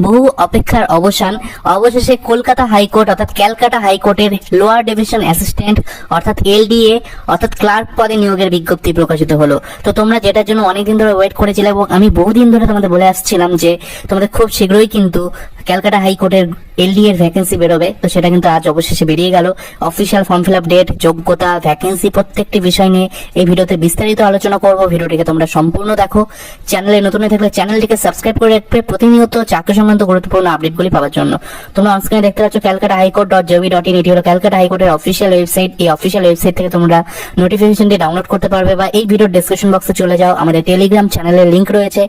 বহু অপেক্ষার অবসান অবশেষে কলকাতা হাইকোর্ট অর্থাৎ ক্যালকাটা হাইকোর্টের লোয়ার ডিভিশন অ্যাসিস্ট্যান্ট অর্থাৎ এলডিএ অর্থাৎ ক্লার্ক পদে নিয়োগের বিজ্ঞপ্তি প্রকাশিত হলো। তো তোমরা যেটার জন্য অনেকদিন ধরে ওয়েট করেছিলে এবং আমি বহুদিন ধরে তোমাদের বলে আসছিলাম যে তোমাদের খুব শীঘ্রই কিন্তু ক্যালকাটা হাইকোর্টের এলডি এর ভ্যাকেন্সি বেরোবে, তো সেটা কিন্তু আজ অবশেষে বেরিয়ে গেল। Official form fill up date, যোগ্যতা, ভ্যাকেন্সি প্রত্যেকটি বিষয় নিয়ে এই ভিডিওতে বিস্তারিত আলোচনা করব। ভিডিওটিকে তোমরা সম্পূর্ণ দেখো। চ্যানেলে নতুন হয়ে থাকলে চ্যানেলটিকে সাবস্ক্রাইব করে রাখবে প্রতিনিয়ত চাকরি সংক্রান্ত গুরুত্বপূর্ণ আপডেটগুলি পাওয়ার জন্য। তোমরা অনস্ক্রিনে দেখতে পাচ্ছ ক্যালকাটা হাইকোর্ট .gov.in, এটি হলো ক্যালকাটা হাইকোর্টের অফিসিয়াল ওয়েবসাইট। এই অফিসিয়াল ওয়েবসাইট থেকে তোমরা নোটিফিকেশনটি ডাউনলোড করতে পারবে বা এই ভিডিওর ডেসক্রিপশন বক্সে চলে যাও, আমাদের টেলিগ্রাম চ্যানেলের লিংক রয়েছে,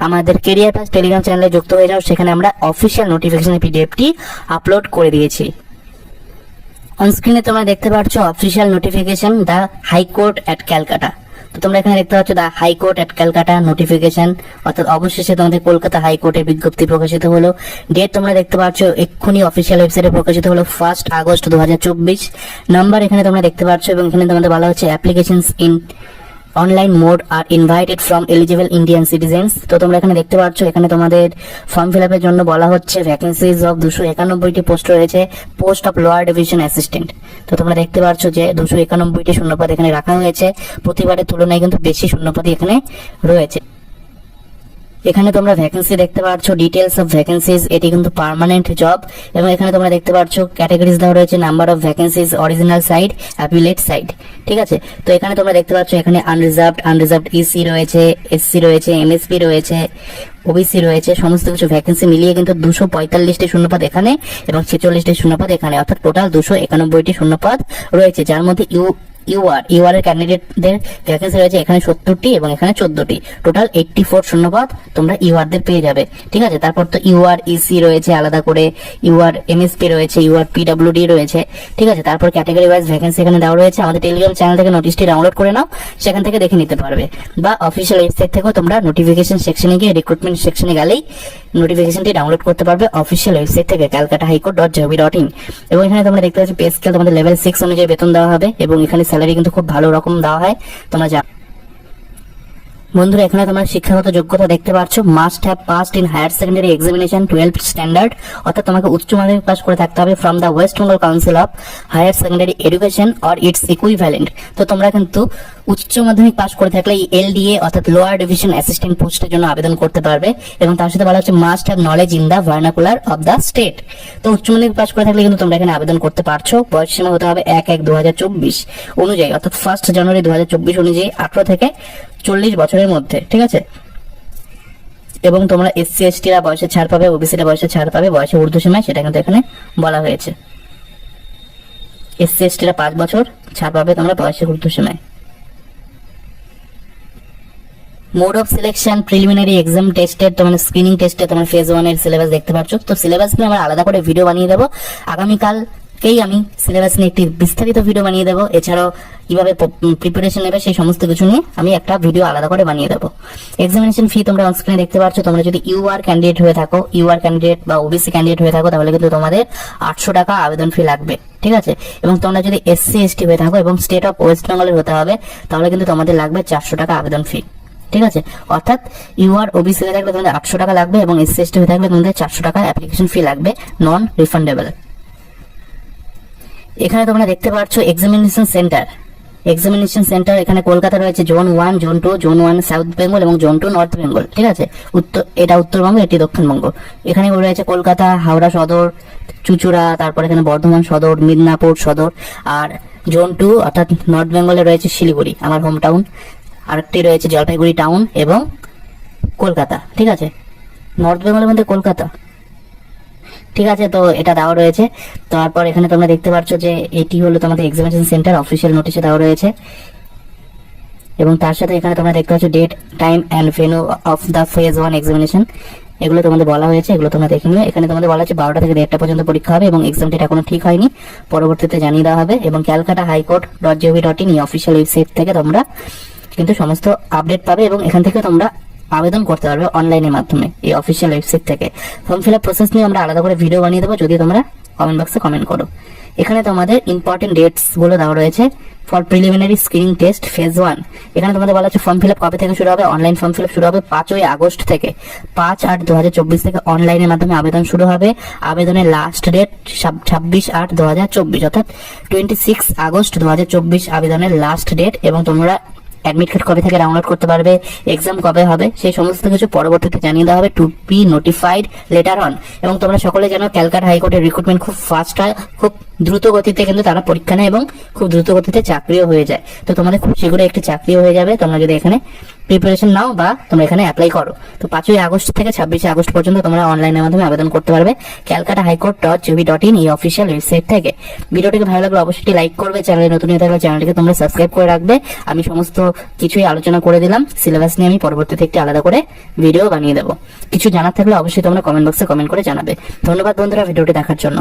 আমাদের কেরিয়ার পাস টেলিগ্রাম চ্যানেলে যুক্ত হয়ে যাও। সেখানে আমরা অফিসিয়াল নোটিফিকেশনের পিডিএফটি আপলোড করে দিয়েছি। অন স্ক্রিনে তোমরা দেখতে পাচ্ছ অফিসিয়াল নোটিফিকেশন দ্য হাইকোর্ট এট ক্যালকাটা। তো তোমরা এখানে দেখতে পাচ্ছ the high court at Calcutta notification, অর্থাৎ অবশেষে তোমাদের কলকাতা হাইকোর্টের বিজ্ঞপ্তি প্রকাশিত হলো। ডেট তোমরা দেখতে পাচ্ছ এক্ষুনি অফিসিয়াল ওয়েবসাইটে প্রকাশিত হলো 1 আগস্ট 2024। নাম্বার এখানে তোমরা দেখতে পাচ্ছ এবং এখানে তোমাদের বলা হচ্ছে অ্যাপ্লিকেশনস ইন অনলাইন মোড আর invited from eligible Indian citizens. তো তোমরা এখানে দেখতে পাচ্ছ এখানে তোমাদের ফর্ম ফিল আপের জন্য বলা হচ্ছে ভ্যাকেন্সিজ অফ 291টি পোস্ট রয়েছে, post of lower division assistant. তো তোমরা দেখতে পাচ্ছ যে 291টি শূন্যপদ এখানে রাখা হয়েছে, প্রতিবারের তুলনায় কিন্তু বেশি শূন্যপদই এখানে রয়েছে। এখানে তোমরা ভ্যাকেন্সি দেখতে পাচ্ছ, ডিটেলস অফ ভ্যাকেন্সিজ, এটি কিন্তু পার্মানেন্ট জব। এবং এখানে তোমরা দেখতে পাচ্ছ ক্যাটাগরিজ দেওয়া রয়েছে, number of vacancies, original side, appellate side. ঠিক আছে, তো এখানে তোমরা দেখতে পাচ্ছ এখানে আনরিজার্ভড ইসি রয়েছে, এসসি রয়েছে, এমএসপি রয়েছে, ওবিসি রয়েছে, সমস্ত কিছু ভ্যাকেন্সি মিলিয়ে কিন্তু 245টি শূন্যপদ এখানে এবং 46টি শূন্যপদ এখানে, অর্থাৎ টোটাল 291টি শূন্যপদ রয়েছে, যার মধ্যে ইউআর এর ক্যান্ডিডেটদের ভ্যাকেন্সি রয়েছে এখানে 70টি এবং এখানে 14টি, টোটাল 84 শূন্যপদ তোমরা ইউআর দের পেয়ে যাবে। ঠিক আছে, তারপর তো ইউআর ইসি রয়েছে আলাদা করে, ইউআর এমএসপি রয়েছে, ইউআর পিডব্লিউডি রয়েছে। ঠিক আছে, তারপর ক্যাটাগরি ওয়াইজ ভ্যাকেন্সি এখানে দেওয়া রয়েছে। আমাদের টেলিগ্রাম চ্যানেল থেকে নোটিশটি ডাউনলোড করে নাও, সেখান থেকে দেখে নিতে পারবে, বা অফিসিয়াল ওয়েবসাইট থেকেও তোমরা নোটিফিকেশন সেকশনে গিয়ে রিক্রুটমেন্ট সেকশনে গেলেই নোটিফিকেশনটি ডাউনলোড করতে পারবে অফিসিয়াল ওয়েবসাইট থেকে ক্যালকাটা হাইকোর্ট .gov.in। এবং এখানে তোমরা দেখতে পাচ্ছ পে স্কেল তোমাদের লেভেল 6 অনুযায়ী বেতন দেওয়া হবে এবং এখানে স্যালারি কিন্তু খুব ভালো রকম দেওয়া হয়, তোমরা জানো। বন্ধুরা এখানে তোমরা শিক্ষাগত যোগ্যতা দেখতে পাচ্ছ, must have passed in higher secondary examination 12th standard, অর্থাৎ তোমাকে উচ্চ মাধ্যমিক পাস করে থাকতে হবে from the West Bengal council of higher secondary education or its equivalent. তো তোমরা কিন্তু উচ্চ মাধ্যমিক পাস করে থাকলে এই এলডিএ অর্থাৎ লোয়ার ডিভিশন অ্যাসিস্ট্যান্ট পোস্টের জন্য আবেদন করতে পারবে। এবং তার সাথে বলা হচ্ছে must have knowledge in the vernacular of the state. তো উচ্চ মাধ্যমিক পাস করে থাকলে কিন্তু তোমরা এখানে আবেদন করতে পারছো। বয়স সীমা হতে হবে 1/1/2024 অনুযায়ী, অর্থাৎ 1 জানুয়ারি 2024 অনুযায়ী 18 থেকে 40 বছরের মধ্যে। ঠিক আছে, এবং তোমরা এসসি এসটিরা বয়সে ছাড় পাবে, ওবিসিরা বয়সে ছাড় পাবে, বয়সে ঊর্ধ্বসীমায় সেটা কিন্তু এখানে বলা হয়েছে। এসসি এসটিরা 5 বছর ছাড় পাবে তোমরা বয়সে ঊর্ধ্বসীমায়। Mode of selection preliminary exam টেস্টের তোমরা স্ক্রিনিং টেস্টে তোমরা ফেজ 1 এর সিলেবাস দেখতে পাচ্ছ। তো সিলেবাস নিয়ে আমরা আলাদা করে ভিডিও বানিয়ে দেবো আগামীকাল আমি সিলেবাস নিয়ে একটি বিস্তারিত ভিডিও বানিয়ে দেবো। এছাড়াও কিভাবে প্রিপারেশন নেবে সেই সমস্ত কিছু নিয়ে আমি একটা ভিডিও আলাদা করে বানিয়ে দেবো। এক্সামিনেশন ফি তোমরা অনস্ক্রিনে দেখতে পাচ্ছ। তোমরা যদি ইউআর ক্যান্ডিডেট হয়ে থাকো, ইউআর ক্যান্ডিডেট বা ওবিসি ক্যান্ডিডেট হয়ে থাকো, তাহলে কিন্তু তোমাদের 800 টাকা আবেদন ফি লাগবে। ঠিক আছে, এবং তোমরা যদি এসসি এসটি হয়ে থাকো এবং স্টেট অফ ওয়েস্ট বেঙ্গলের হতে হবে, তাহলে কিন্তু তোমাদের লাগবে 400 টাকা আবেদন ফি। ঠিক আছে, অর্থাৎ ইউআর ওবিসি হয়ে থাকলে তোমাদের 800 টাকা লাগবে এবং এসসি এসটি হয়ে থাকলে তোমাদের 400 টাকা অ্যাপ্লিকেশন ফি লাগবে, নন রিফান্ডেবল। এখানে তোমরা দেখতে পাচ্ছ এক্সামিনেশন সেন্টার এখানে কলকাতা রয়েছে zone 1, zone 2, zone 1 south Bengal এবং জোন 2 নর্থ বেঙ্গল। ঠিক আছে, এটা উত্তরবঙ্গ, এটি দক্ষিণবঙ্গ। এখানে রয়েছে কলকাতা, হাওড়া সদর, চুচুড়া, তারপর এখানে বর্ধমান সদর, মিদনাপুর সদর। আর জোন 2 অর্থাৎ নর্থ বেঙ্গলে রয়েছে শিলিগুড়ি, আমার হোম টাউন। আরেকটি রয়েছে জলপাইগুড়ি টাউন এবং কলকাতা। ঠিক আছে, নর্থ বেঙ্গলের মধ্যে কলকাতা। ঠিক আছে, তো এটা দেওয়া রয়েছে। তারপর এখানে তোমরা দেখতে পাচ্ছ যে এটি হলো তোমাদের এক্সামিনেশন সেন্টার, অফিসিয়াল নোটিশে দেওয়া রয়েছে। এবং তার সাথে এখানে তোমরা দেখতে পাচ্ছ date, time and venue of the phase 1 examination, এগুলো তোমাদের বলা হয়েছে, এগুলো তোমরা দেখে নিও। এখানে তোমাদের বলা হচ্ছে 12টা থেকে 1:30টা পর্যন্ত পরীক্ষা হবে এবং এক্সাম ডেট এখনো ঠিক হয়নি, পরবর্তীতে জানিয়ে দেওয়া হবে। এবং ক্যালকাটা হাইকোর্ট .gov.in এই অফিসিয়াল ওয়েবসাইট থেকে তোমরা কিন্তু সমস্ত আপডেট পাবে এবং এখান থেকে তোমরা আবেদন করতে পারবে অনলাইনের মাধ্যমে এই অফিসিয়াল ওয়েবসাইট থেকে। ফর্ম ফিল আপ প্রসেস নিয়ে আমরা আলাদা করে ভিডিও বানিয়ে দেবো যদি তোমরা কমেন্ট বক্সে কমেন্ট করো। এখানে তোমাদের ইম্পর্টেন্ট ডেটস গুলো দেওয়া রয়েছে for preliminary screening test phase 1। এখানে তোমাদের বলা হচ্ছে ফর্ম ফিল আপ কবে থেকে শুরু হবে। অনলাইন ফর্ম ফিল আপ শুরু হবে 5ই আগস্ট থেকে। 5/8/2024 থেকে অনলাইনের মাধ্যমে আবেদন শুরু হবে। আবেদনের লাস্ট ডেট 26/8/2024 অর্থাৎ 26 আগস্ট 2024 আবেদনের লাস্ট ডেট। এবং তোমরা অ্যাডমিট কার্ড কবে থেকে ডাউনলোড করতে পারবে, এক্সাম কবে হবে, সেই সমস্ত কিছু পরবর্তীতে জানিয়ে দেওয়া হবে to be notified later on. এবং তোমরা সকলে জানো ক্যালকাটা হাইকোর্টের রিক্রুটমেন্ট খুব ফাস্ট হয়, খুব দ্রুত গতিতে কিন্তু তারা পরীক্ষা নেয় এবং খুব দ্রুত গতিতে চাকরিও হয়ে যায়। তো তোমাদের খুব শীঘ্রই একটি চাকরিও হয়ে যাবে তোমরা যদি এখানে প্রিপারেশন নাও বা তোমরা এখানে অ্যাপ্লাই করো। তো 5ই আগস্ট থেকে 26শে আগস্ট পর্যন্ত তোমরা অনলাইনের মাধ্যমে আবেদন করতে পারবে ক্যালকাটা হাইকোর্ট.gov.in এই অফিসিয়াল ওয়েবসাইট থেকে। ভিডিওটিকে ভালো লাগলে অবশ্যই লাইক করবে, চ্যানেলে নতুন হয়ে থাকলে চ্যানেলটিকে তোমরা সাবস্ক্রাইব করে রাখবে। আমি সমস্ত কিছুই আলোচনা করে দিলাম, সিলেবাস নিয়ে আমি পরবর্তীতে একটি আলাদা করে ভিডিও বানিয়ে দেবো। কিছু জানার থাকলে অবশ্যই তোমরা কমেন্ট বক্সে কমেন্ট করে জানাবে। ধন্যবাদ বন্ধুরা ভিডিওটি দেখার জন্য।